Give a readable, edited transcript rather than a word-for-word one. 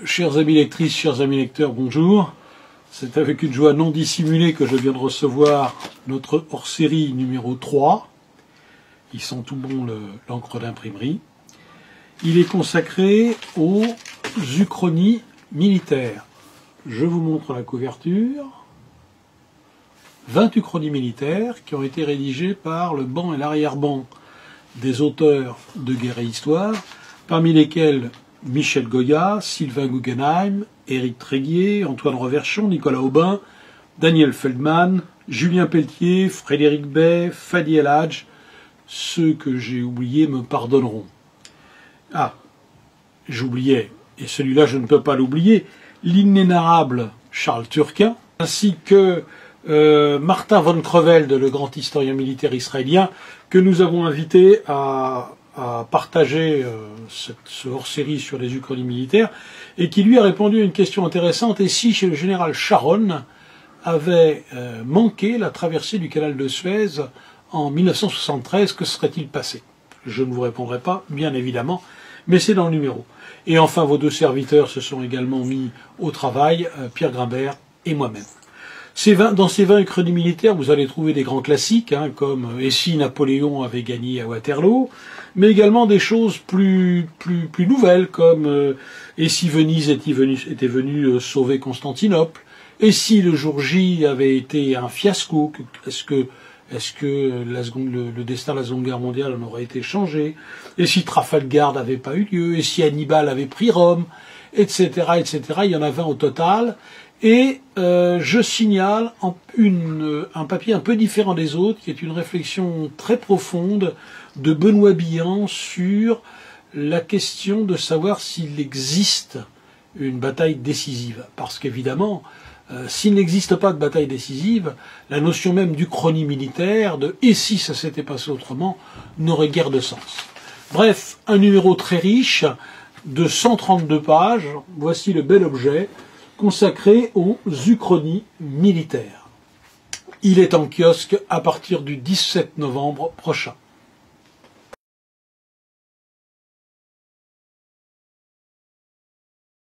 Chers amis lectrices, chers amis lecteurs, bonjour. C'est avec une joie non dissimulée que je viens de recevoir notre hors-série numéro 3. Ils sont tout bons, l'encre d'imprimerie. Il est consacré aux uchronies militaires. Je vous montre la couverture. 20 uchronies militaires qui ont été rédigées par le banc et l'arrière-banc des auteurs de Guerre et Histoire, parmi lesquels Michel Goya, Sylvain Guggenheim, Éric Tréguier, Antoine Reverchon, Nicolas Aubin, Daniel Feldman, Julien Pelletier, Frédéric Bay, Fadi El Hadj. Ceux que j'ai oubliés me pardonneront. Ah, j'oubliais, et celui-là je ne peux pas l'oublier, l'inénarrable Charles Turquin, ainsi que Martin von Crevelde, le grand historien militaire israélien, que nous avons invité à partager ce hors-série sur les uchronies militaires, et qui lui a répondu à une question intéressante: et si chez le général Sharon avait manqué la traversée du canal de Suez en 1973, que serait-il passé? Je ne vous répondrai pas, bien évidemment, mais c'est dans le numéro. Et enfin, vos deux serviteurs se sont également mis au travail, Pierre Grimbert et moi-même. Dans ces 20 uchronies militaires, vous allez trouver des grands classiques, comme « Et si Napoléon avait gagné à Waterloo », mais également des choses plus nouvelles, comme « Et si Venise était venue sauver Constantinople », « Et si le jour J avait été un fiasco, est-ce que le destin de la Seconde Guerre mondiale en aurait été changé? Et si Trafalgar n'avait pas eu lieu? Et si Hannibal avait pris Rome? Etc., etc. Il y en a 20 au total. Et je signale un papier un peu différent des autres, qui est une réflexion très profonde de Benoît Billan sur la question de savoir s'il existe une bataille décisive. Parce qu'évidemment, s'il n'existe pas de bataille décisive, la notion même d'uchronie militaire, de « et si ça s'était passé autrement », n'aurait guère de sens. Bref, un numéro très riche, de 132 pages, voici le bel objet, consacré aux uchronies militaires. Il est en kiosque à partir du 17 novembre prochain.